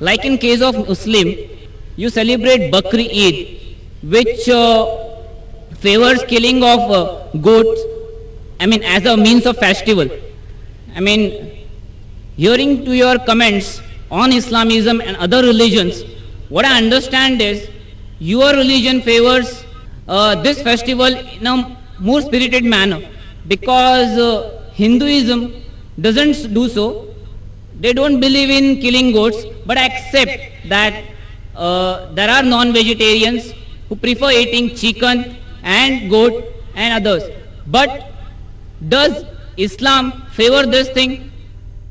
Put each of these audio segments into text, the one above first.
Like in case of Muslim, you celebrate Bakri Eid, which favors killing of goats, I mean as a means of festival. I mean, hearing to your comments on Islamism and other religions, what I understand is your religion favors this festival in a more spirited manner, because Hinduism doesn't do so. They don't believe in killing goats, but accept that there are non-vegetarians who prefer eating chicken and goat and others. But does Islam favor this thing?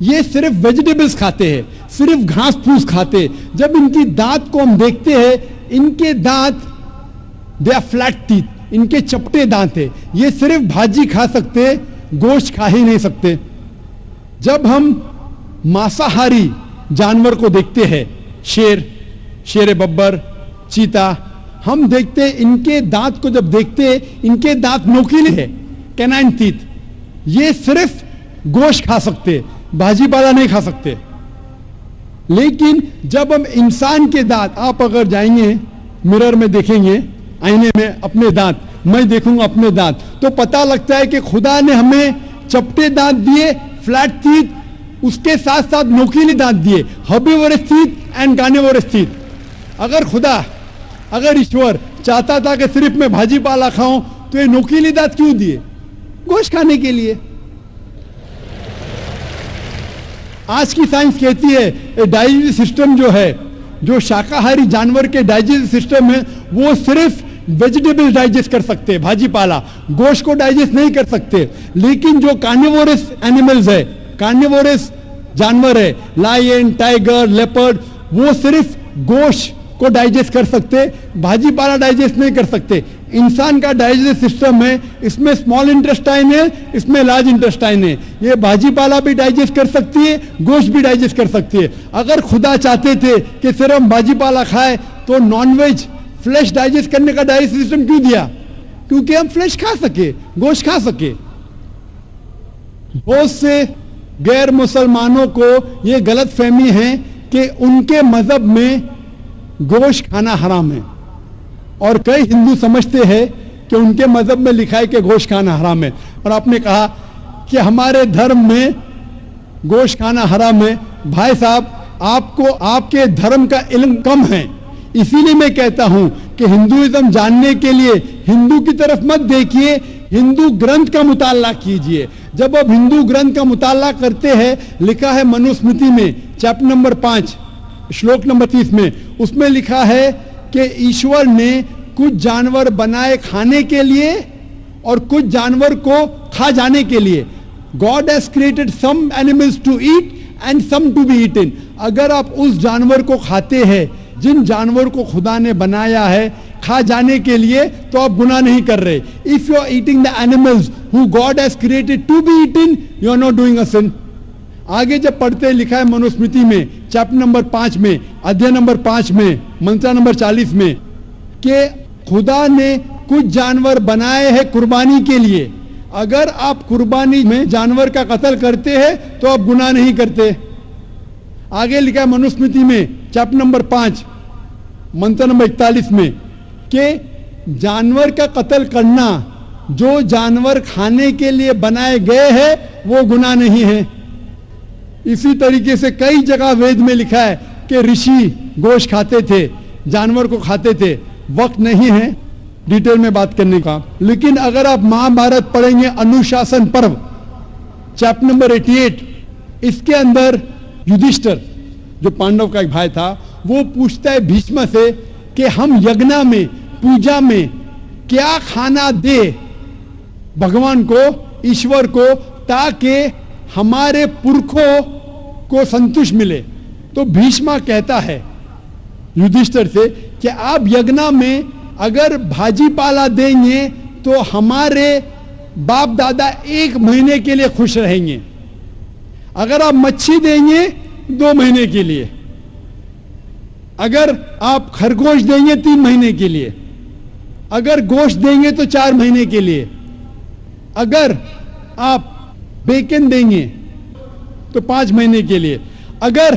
یہ صرف vegetables کھاتے ہیں, صرف گھاس پھوس کھاتے ہیں. جب ان کی دانت کو ہم دیکھتے ہیں, ان کے دانت دے آر فلیٹ ٹیتھ, ان کے چپٹے دانت ہیں. یہ صرف بھاجی کھا سکتے, گوشت کھا ہی نہیں سکتے. جب ہم ماساہاری جانور کو دیکھتے ہیں, شیر ببر, چیتا, ہم دیکھتے ہیں ان کے دانت کو جب دیکھتے ہیں, ان کے دانت نوکیلے ہیں, کینائن ٹیتھ. یہ صرف گوشت کھا سکتے, بھاجی پالا نہیں کھا سکتے. لیکن جب ہم انسان کے دانت, آپ اگر جائیں گے مرر میں دیکھیں گے, آئینے میں اپنے دانت, میں دیکھوں گا اپنے دانت, تو پتہ لگتا ہے کہ خدا نے ہمیں چپٹے دانت دیے, فلیٹ ٹیتھ, اس کے ساتھ ساتھ نوکیلی دانت دیے, herbivores teeth and carnivorous teeth. اگر ایشور چاہتا تھا کہ صرف میں بھاجی پالا کھاؤں, تو یہ نوکیلی دانت کیوں دیے؟ گوشت کھانے کے لیے. آج کی سائنس کہتی ہے ڈائجسٹو سسٹم جو ہے, جو شاکاہاری جانور کے ڈائجسٹو سسٹم ہے, وہ صرف ویجیٹیبل ڈائجسٹ کر سکتے, بھاجی پالا, گوشت کو ڈائجسٹ نہیں کر سکتے. لیکن جو کارنیورس اینیملز ہے, کارنیورس جانور ہے, لائن, ٹائیگر, لیپرڈ, وہ صرف گوشت کو ڈائجسٹ کر سکتے, بھاجی پالا ڈائجسٹ نہیں کر سکتے. انسان کا ڈائجسٹ سسٹم ہے, اس میں اسمال انٹسٹائن ہے, اس میں لارج انٹسٹائن ہے. یہ بھاجی پالا بھی ڈائجسٹ کر سکتی ہے, گوشت بھی ڈائجسٹ کر سکتی ہے. اگر خدا چاہتے تھے کہ صرف ہم بھاجی پالا کھائے, تو نان ویج فلیش ڈائجسٹ کرنے کا ڈائجسٹ سسٹم کیوں دیا؟ کیونکہ ہم فلیش کھا سکے, گوشت کھا سکے. بہت سے غیر مسلمانوں کو یہ غلط فہمی ہے کہ ان کے مذہب میں گوشت کھانا حرام ہے, اور کئی ہندو سمجھتے ہیں کہ ان کے مذہب میں لکھا ہے کہ گوشت کھانا حرام ہے. اور آپ نے کہا کہ ہمارے دھرم میں گوشت کھانا حرام ہے. بھائی صاحب, آپ کو آپ کے دھرم کا علم کم ہے, اسی لیے میں کہتا ہوں کہ ہندوازم جاننے کے لیے ہندو کی طرف مت دیکھیے, ہندو گرنتھ کا مطالعہ کیجئے. جب آپ ہندو گرنتھ کا مطالعہ کرتے ہیں, لکھا ہے منوسمرتی میں چیپٹر نمبر 5 شلوک نمبر 30 میں, اس میں لکھا ہے کہ ایشور نے کچھ جانور بنائے کھانے کے لیے اور کچھ جانور کو کھا جانے کے لیے. God has created some animals to eat and some to be eaten. اگر آپ اس جانور کو کھاتے ہیں جن جانور کو خدا نے بنایا ہے کھا جانے کے لیے, تو آپ گناہ نہیں کر رہے. If you are eating the animals who God has created to be eaten, you are not doing a sin. آگے جب پڑھتے لکھا ہے منوسمرتی میں چیپٹر نمبر 5 میں, ادھیائے نمبر 5 میں, منترا نمبر 40 میں, کہ خدا نے کچھ جانور بنائے ہیں قربانی کے لیے. اگر آپ قربانی میں جانور کا قتل کرتے ہیں تو آپ گناہ نہیں کرتے. آگے لکھا ہے منوسمرتی میں چیپٹر نمبر 5 منترا نمبر 41 میں کہ جانور کا قتل کرنا جو جانور کھانے کے لیے بنائے گئے ہیں وہ گناہ نہیں ہے. اسی طریقے سے کئی جگہ وید میں لکھا ہے کہ رشی گوشت کھاتے تھے, جانور کو کھاتے تھے. وقت نہیں ہے ڈیٹیل میں بات کرنے کا, لیکن اگر آپ مہابھارت پڑھیں گے انوشاسن پرو چیپٹر نمبر 88, اس کے اندر یدھشٹر جو پانڈو کا ایک بھائی تھا, وہ پوچھتا ہے بھیشما سے کہ ہم یگنا میں, پوجا میں کیا کھانا دے بھگوان کو, ایشور کو, تاکہ ہمارے پرکھوں کو سنتوش ملے. تو بھیشما کہتا ہے یدھشٹر سے کہ آپ یگنا میں اگر بھاجی پالا دیں گے تو ہمارے باپ دادا 1 مہینے کے لیے خوش رہیں گے. اگر آپ مچھی دیں گے 2 مہینے کے لیے, اگر آپ خرگوش دیں گے 3 مہینے کے لیے, اگر گوشت دیں گے تو 4 مہینے کے لیے, اگر آپ بیکن دیں گے تو 5 مہینے کے لیے, اگر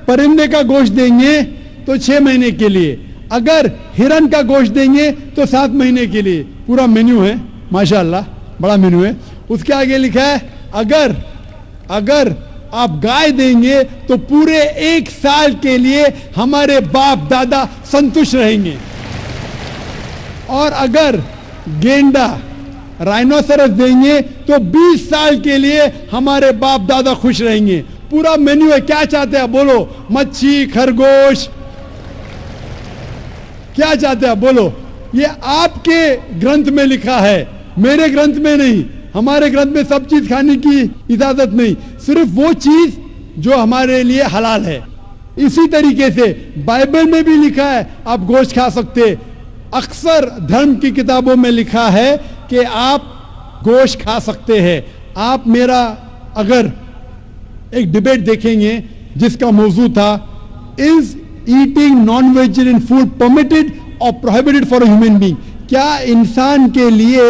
پرندے کا گوشت دیں گے تو 6 مہینے کے لیے, اگر ہرن کا گوشت دیں گے تو 7 مہینے کے لیے. پورا مینیو ہے, ماشاءاللہ بڑا مینیو ہے. اس کے آگے لکھا ہے اگر آپ گائے دیں گے تو پورے 1 سال کے لیے ہمارے باپ دادا سنتوش رہیں گے, اور اگر گینڈا رائنوسرس دیں گے تو 20 سال کے لیے ہمارے باپ دادا خوش رہیں گے. پورا مینیو ہے. کیا چاہتے ہیں بولو؟ مچھی, خرگوش, کیا چاہتے ہیں بولو؟ یہ آپ کے گرنتھ میں لکھا ہے, میرے گرنتھ میں نہیں. ہمارے گرنتھ میں سب چیز کھانے کی اجازت نہیں, صرف وہ چیز جو ہمارے لیے حلال ہے. اسی طریقے سے بائبل میں بھی لکھا ہے آپ گوشت کھا سکتے. اکثر دھرم کی کتابوں میں لکھا ہے کہ آپ گوشت کھا سکتے ہیں. آپ میرا اگر ایک ڈیبیٹ دیکھیں گے جس کا موضوع تھا is eating non vegetarian food permitted اور prohibited for a human being, کیا انسان کے لیے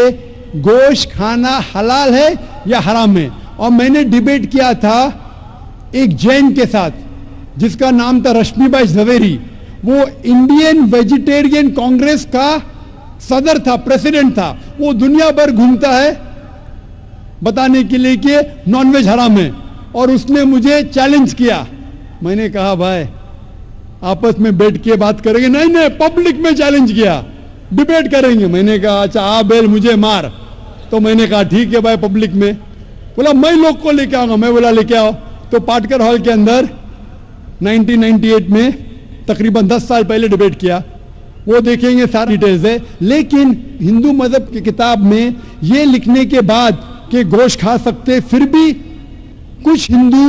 گوشت کھانا حلال ہے یا حرام ہے. اور میں نے ڈیبیٹ کیا تھا ایک جین کے ساتھ جس کا نام تھا رشمی بھائی جھویری. وہ انڈین ویجیٹیرین کانگریس کا صدر تھا, پریزیڈنٹ تھا. وہ دنیا بھر گھومتا ہے بتانے کے لیے کہ نان ویج حرام ہے, اور اس نے مجھے چیلنج کیا. میں نے کہا بھائی آپس میں بیٹھ کے بات کریں گے. نہیں, پبلک میں چیلنج کیا, ڈیبیٹ کریں گے. میں نے کہا اچھا آ بیل مجھے مار. تو میں نے کہا ٹھیک ہے بھائی پبلک میں. بولا میں لوگ کو لے کے آؤں گا. میں بولا لے کے آؤ. تو پاٹکر ہال کے اندر 1998 میں تقریباً 10 سال پہلے ڈیبیٹ کیا. وہ دیکھیں گے ساری ڈیٹیلز ہے. لیکن ہندو مذہب کی کتاب میں یہ لکھنے کے بعد کہ گوشت کھا سکتے, پھر بھی کچھ ہندو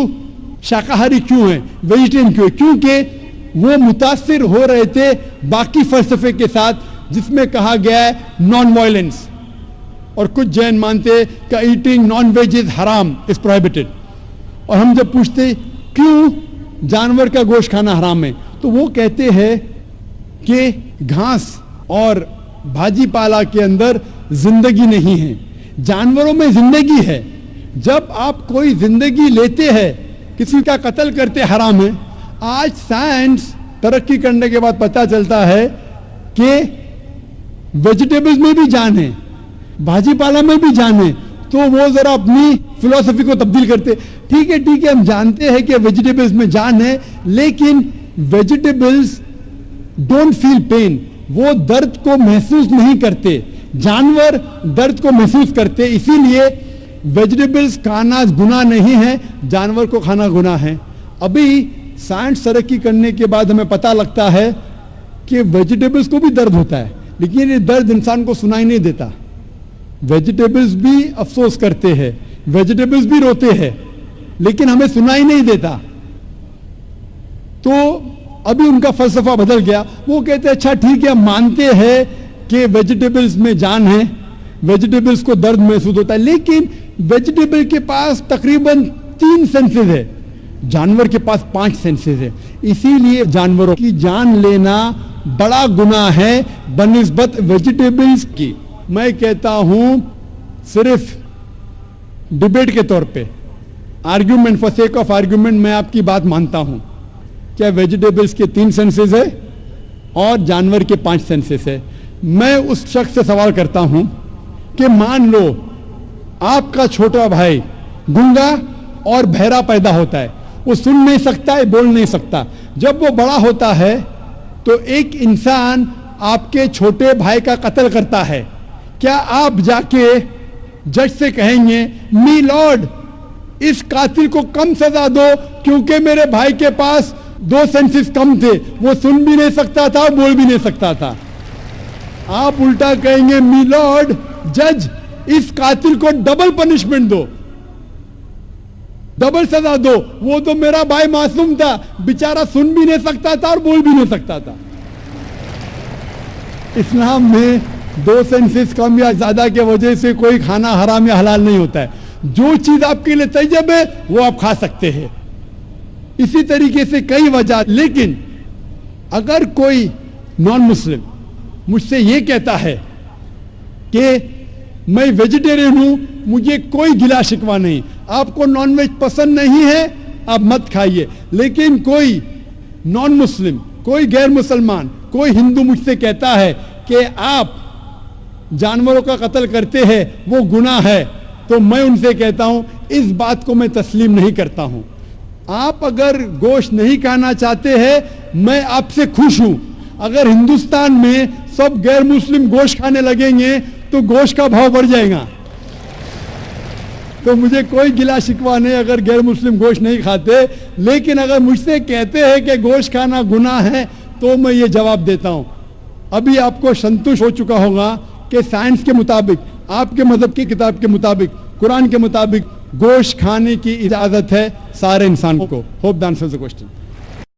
شاکاہاری کیوں ہیں, ویجیٹیرین کیوں ہیں, کیونکہ وہ متاثر ہو رہے تھے باقی فلسفے کے ساتھ جس میں کہا گیا ہے نان وائلنس. اور کچھ جین مانتے کہ ایٹنگ نان ویج از حرام, از پروہیبٹڈ. اور ہم جب پوچھتے کیوں جانور کا گوشت کھانا حرام ہے, تو وہ کہتے ہیں کہ گھاس اور بھاجی پالا کے اندر زندگی نہیں ہے, جانوروں میں زندگی ہے. جب آپ کوئی زندگی لیتے ہیں, کسی کا قتل کرتے حرام ہے. آج سائنس ترقی کرنے کے بعد پتہ چلتا ہے کہ ویجیٹیبلز میں بھی جان ہے, بھاجی پالا میں بھی جان ہے. تو وہ ذرا اپنی فلسفی کو تبدیل کرتے. ٹھیک ہے ہم جانتے ہیں کہ ویجیٹیبلز میں جان ہے, لیکن ویجیٹیبلز ڈونٹ فیل پین, وہ درد کو محسوس نہیں کرتے. جانور درد کو محسوس کرتے. اسی لیے ویجیٹیبلز کھانا گناہ نہیں ہے, جانور کو کھانا گناہ ہے. ابھی سائنس ترقی کرنے کے بعد ہمیں پتہ لگتا ہے کہ ویجیٹیبلز کو بھی درد ہوتا ہے, لیکن یہ درد انسان کو سنائی نہیں دیتا. ویجیٹیبلز بھی افسوس کرتے ہیں, ویجیٹیبلز بھی روتے ہیں, لیکن ہمیں سنائی نہیں دیتا. تو ابھی ان کا فلسفہ بدل گیا. وہ کہتے ہیں اچھا ٹھیک ہے, مانتے ہیں کہ ویجیٹیبلز میں جان ہے, ویجیٹیبلز کو درد محسوس ہوتا ہے, لیکن ویجیٹیبل کے پاس تقریباً 3 سینسز ہے, جانور کے پاس 5 سینسز ہے. اسی لیے جانوروں کی جان لینا بڑا گناہ ہے بنسبت ویجیٹیبلز کی. میں کہتا ہوں صرف ڈیبیٹ کے طور پہ, argument for sake of argument, میں آپ کی بات مانتا ہوں. کیا ویجیٹیبلز کے 3 سینسز ہے اور جانور کے 5 سینسز ہے. میں اس شخص سے سوال کرتا ہوں کہ مان لو آپ کا چھوٹا بھائی گنگا اور بہرا پیدا ہوتا ہے, وہ سن نہیں سکتا ہے, بول نہیں سکتا. جب وہ بڑا ہوتا ہے تو ایک انسان آپ کے چھوٹے بھائی کا قتل کرتا ہے. کیا آپ جا کے جج سے کہیں گے می لارڈ اس قاتل کو کم سزا دو کیونکہ میرے بھائی کے پاس 2 سینسز کم تھے, وہ سن بھی نہیں سکتا تھا, بول بھی نہیں سکتا تھا. آپ الٹا کہیں گے می لارڈ جج اس قاتل کو ڈبل پنشمنٹ دو, ڈبل سزا دو, وہ تو میرا بھائی معصوم تھا, بیچارہ سن بھی نہیں سکتا تھا اور بول بھی نہیں سکتا تھا. اسلام میں 2 سینسز کم یا زیادہ کی وجہ سے کوئی کھانا حرام یا حلال نہیں ہوتا ہے. جو چیز آپ کے لیے طیب ہے وہ آپ کھا سکتے ہیں. اسی طریقے سے کئی وجہ. لیکن اگر کوئی نان مسلم مجھ سے یہ کہتا ہے کہ میں ویجیٹیرین ہوں, مجھے کوئی گلا شکوہ نہیں, آپ کو نان ویج پسند نہیں ہے آپ مت کھائیے. لیکن کوئی نان مسلم, کوئی غیر مسلمان, کوئی ہندو مجھ سے کہتا ہے کہ آپ جانوروں کا قتل کرتے ہیں وہ گناہ ہے, تو میں ان سے کہتا ہوں اس بات کو میں تسلیم نہیں کرتا ہوں. آپ اگر گوشت نہیں کھانا چاہتے ہیں میں آپ سے خوش ہوں. اگر ہندوستان میں سب غیر مسلم گوشت کھانے لگیں گے تو گوشت کا بھاؤ بڑھ جائے گا. تو مجھے کوئی گلا شکوہ نہیں اگر غیر مسلم گوشت نہیں کھاتے. لیکن اگر مجھ سے کہتے ہیں کہ گوشت کھانا گناہ ہے تو میں یہ جواب دیتا ہوں. ابھی آپ کو سنتوش ہو چکا ہوگا کہ سائنس کے مطابق آپ کے مذہب کی کتاب کے مطابق قرآن کے مطابق گوشت کھانے کی اجازت ہے سارے انسان کو. Hope the answers the question.